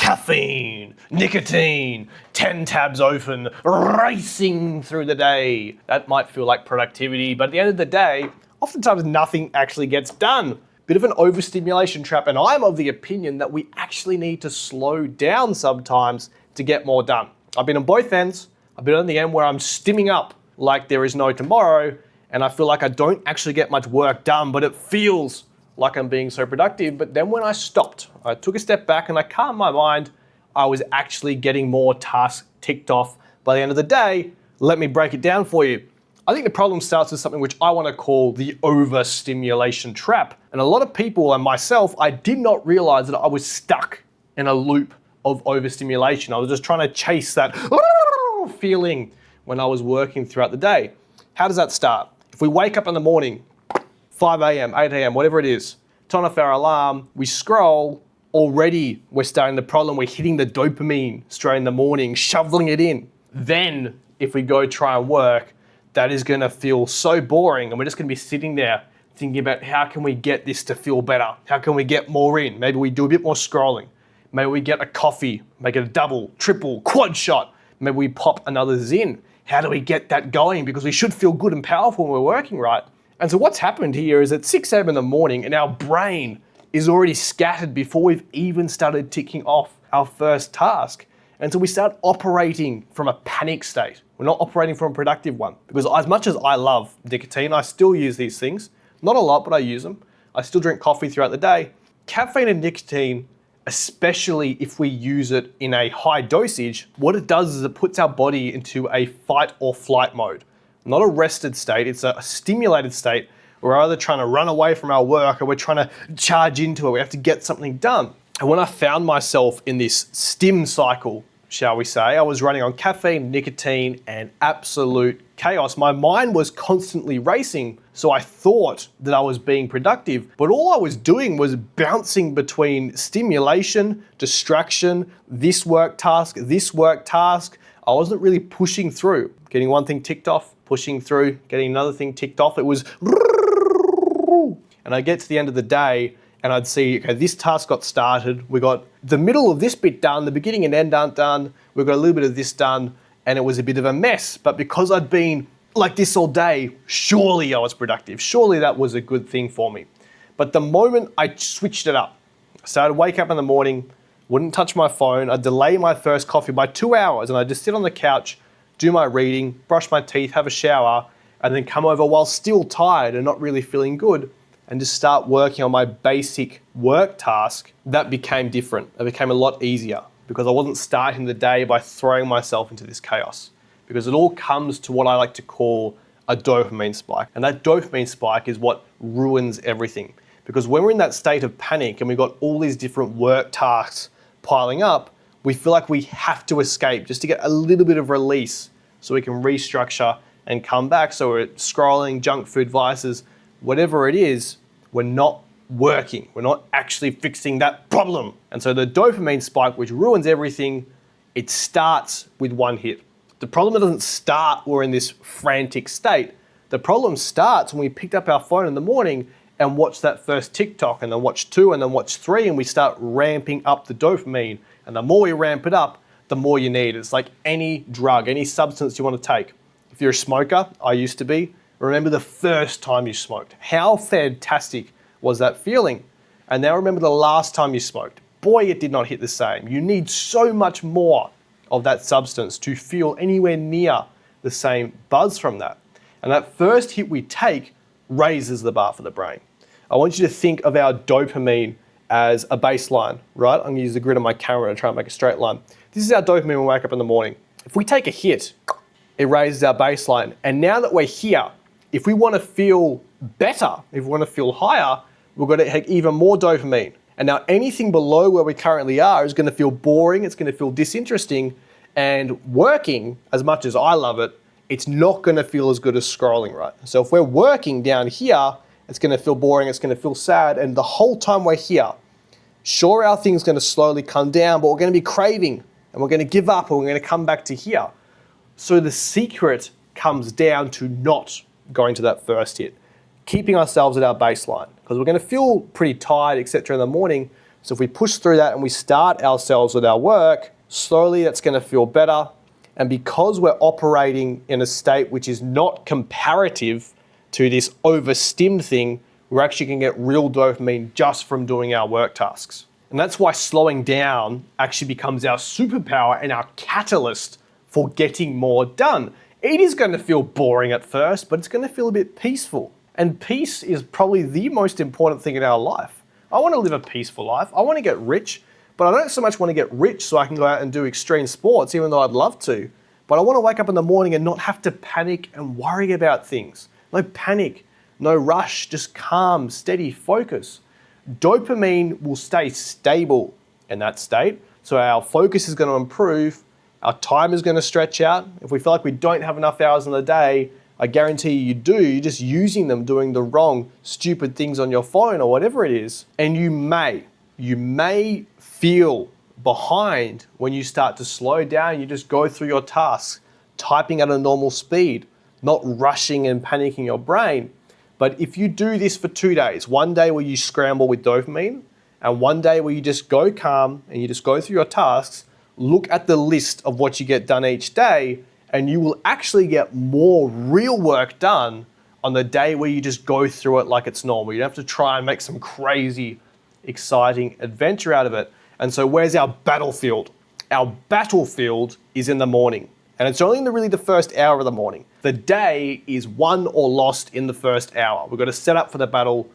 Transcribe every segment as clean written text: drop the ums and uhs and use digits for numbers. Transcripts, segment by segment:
caffeine, nicotine, 10 tabs open, racing through the day. That might feel like productivity, but at the end of the day, oftentimes nothing actually gets done. Bit of an overstimulation trap, and I'm of the opinion that we actually need to slow down sometimes to get more done. I've been on both ends. I've been on the end where I'm stimming up like there is no tomorrow, and I feel like I don't actually get much work done, but it feels like I'm being so productive. But then when I stopped, I took a step back and I calmed my mind, I was actually getting more tasks ticked off by the end of the day. Let me break it down for you. I think the problem starts with something which I want to call the overstimulation trap. And a lot of people and myself, I did not realize that I was stuck in a loop of overstimulation. I was just trying to chase that feeling when I was working throughout the day. How does that start? If we wake up in the morning, 5 a.m., 8 a.m., whatever it is, turn off our alarm, we scroll, already we're starting the problem. We're hitting the dopamine straight in the morning, shoveling it in. Then if we go try and work, that is gonna feel so boring, and we're just gonna be sitting there thinking about how can we get this to feel better? How can we get more in? Maybe we do a bit more scrolling. Maybe we get a coffee, make it a double, triple, quad shot. Maybe we pop another Zin. How do we get that going? Because we should feel good and powerful when we're working, right? And so what's happened here is at 6 a.m. in the morning and our brain is already scattered before we've even started ticking off our first task. And so we start operating from a panic state. We're not operating from a productive one. Because as much as I love nicotine, I still use these things. Not a lot, but I use them. I still drink coffee throughout the day. Caffeine and nicotine, especially if we use it in a high dosage, what it does is it puts our body into a fight or flight mode. Not a rested state, it's a stimulated state. We're either trying to run away from our work or we're trying to charge into it. We have to get something done. And when I found myself in this Stim cycle, shall we say, I was running on caffeine, nicotine, and absolute chaos. My mind was constantly racing, so I thought that I was being productive, but all I was doing was bouncing between stimulation, distraction, this work task. I wasn't really pushing through, getting one thing ticked off, pushing through, getting another thing ticked off. It was, and I'd get to the end of the day and I'd see, okay, this task got started. We got the middle of this bit done, the beginning and end aren't done. We've got a little bit of this done, and it was a bit of a mess. But because I'd been like this all day, surely I was productive. Surely that was a good thing for me. But the moment I switched it up, I started to wake up in the morning, wouldn't touch my phone. I'd delay my first coffee by 2 hours, and I'd just sit on the couch, do my reading, brush my teeth, have a shower, and then come over while still tired and not really feeling good, and just start working on my basic work task. That became different. It became a lot easier because I wasn't starting the day by throwing myself into this chaos. Because it all comes to what I like to call a dopamine spike. And that dopamine spike is what ruins everything. Because when we're in that state of panic and we've got all these different work tasks piling up, we feel like we have to escape just to get a little bit of release so we can restructure and come back. So we're scrolling, junk food, vices, whatever it is, we're not working. We're not actually fixing that problem. And so the dopamine spike, which ruins everything, it starts with one hit. The problem doesn't start when we're in this frantic state. The problem starts when we picked up our phone in the morning and watched that first TikTok and then watch 2 and then watch 3, and we start ramping up the dopamine. And the more we ramp it up, the more you need. It's like any drug, any substance you want to take. If you're a smoker, I used to be, remember the first time you smoked. How fantastic was that feeling? And now remember the last time you smoked. Boy, it did not hit the same. You need so much more of that substance to feel anywhere near the same buzz from that. And that first hit we take raises the bar for the brain. I want you to think of our dopamine as a baseline, right? I'm gonna use the grid on my camera and try and make a straight line. This is our dopamine when we wake up in the morning. If we take a hit, it raises our baseline. And now that we're here, if we wanna feel better, if we wanna feel higher, we've got to take even more dopamine. And now anything below where we currently are is gonna feel boring, it's gonna feel disinteresting, and working, as much as I love it, it's not gonna feel as good as scrolling, right? So if we're working down here, it's gonna feel boring, it's gonna feel sad, and the whole time we're here, sure, our thing's gonna slowly come down, but we're gonna be craving, and we're gonna give up, and we're gonna come back to here. So the secret comes down to not going to that first hit, keeping ourselves at our baseline, because we're gonna feel pretty tired, etc. in the morning, So if we push through that and we start ourselves with our work, slowly that's going to feel better. And because we're operating in a state which is not comparative to this overstim thing, we're actually going to get real dopamine just from doing our work tasks. And that's why slowing down actually becomes our superpower and our catalyst for getting more done. It is going to feel boring at first, but it's going to feel a bit peaceful. And peace is probably the most important thing in our life. I want to live a peaceful life. I want to get rich, but I don't so much want to get rich so I can go out and do extreme sports, even though I'd love to. But I want to wake up in the morning and not have to panic and worry about things. No panic, no rush, just calm, steady focus. Dopamine will stay stable in that state. So our focus is going to improve. Our time is going to stretch out. If we feel like we don't have enough hours in the day, I guarantee you do. You're just using them doing the wrong, stupid things on your phone or whatever it is. And you may feel behind when you start to slow down. You just go through your tasks, typing at a normal speed, not rushing and panicking your brain. But if you do this for 2 days, one day where you scramble with dopamine and one day where you just go calm and you just go through your tasks, look at the list of what you get done each day, and you will actually get more real work done on the day where you just go through it like it's normal. You don't have to try and make some crazy, exciting adventure out of it. And so where's our battlefield? Our battlefield is in the morning. And it's only in the first hour of the morning. The day is won or lost in the first hour. We've got to set up for the battle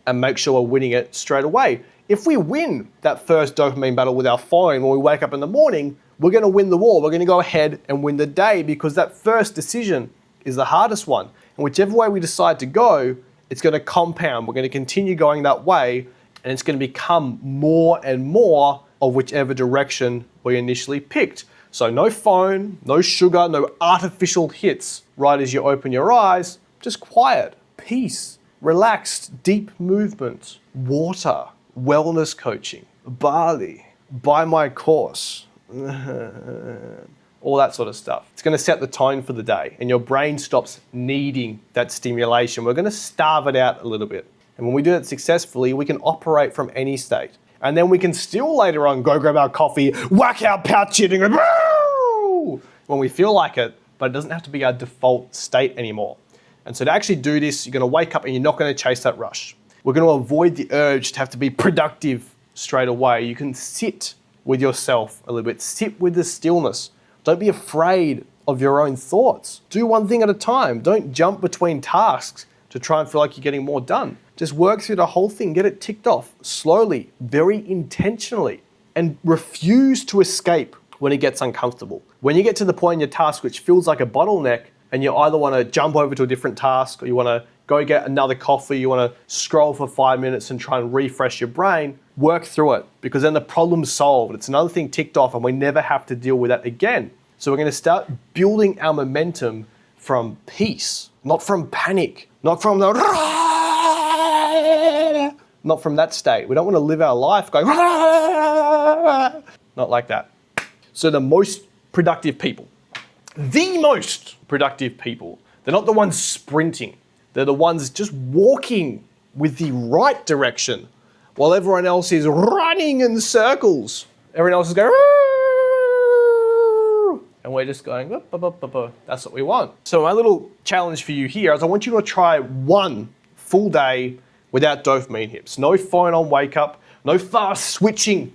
and make sure we're winning it straight away. If we win that first dopamine battle with our phone when we wake up in the morning, we're going to win the war. We're going to go ahead and win the day because that first decision is the hardest one. And whichever way we decide to go, it's going to compound. We're going to continue going that way, and it's going to become more and more of whichever direction we initially picked. So no phone, no sugar, no artificial hits right as you open your eyes, just quiet, peace, relaxed, deep movement, water, wellness coaching, Bali, buy my course, all that sort of stuff. It's going to set the tone for the day and your brain stops needing that stimulation. We're going to starve it out a little bit. And when we do that successfully, we can operate from any state. And then we can still later on go grab our coffee, whack our pouch it and go, woo! When we feel like it, but it doesn't have to be our default state anymore. And so to actually do this, you're going to wake up and you're not going to chase that rush. We're going to avoid the urge to have to be productive straight away. You can sit with yourself a little bit, sit with the stillness. Don't be afraid of your own thoughts. Do one thing at a time. Don't jump between tasks to try and feel like you're getting more done. Just work through the whole thing, get it ticked off slowly, very intentionally, and refuse to escape when it gets uncomfortable. When you get to the point in your task which feels like a bottleneck and you either want to jump over to a different task or you want to go get another coffee, you want to scroll for 5 minutes and try and refresh your brain, work through it because then the problem's solved. It's another thing ticked off and we never have to deal with that again. So we're going to start building our momentum from peace, not from panic, not from that state. We don't want to live our life going, not like that. So the most productive people, they're not the ones sprinting. They're the ones just walking with the right direction while everyone else is running in circles. Everyone else is going, and we're just going, that's what we want. So my little challenge for you here is I want you to try one full day without dopamine hits. No phone on wake up, no fast switching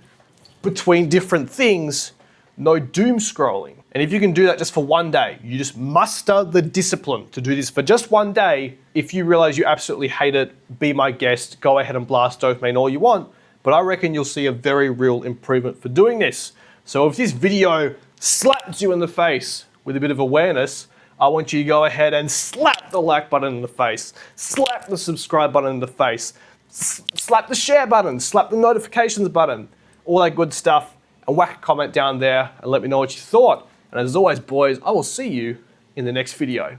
between different things, no doom scrolling. And if you can do that just for one day, you just muster the discipline to do this for just one day. If you realize you absolutely hate it, be my guest, go ahead and blast dopamine all you want. But I reckon you'll see a very real improvement for doing this. So if this video slaps you in the face with a bit of awareness, I want you to go ahead and slap the like button in the face, slap the subscribe button in the face, slap the share button, slap the notifications button, all that good stuff, and whack a comment down there and let me know what you thought. And as always, boys, I will see you in the next video.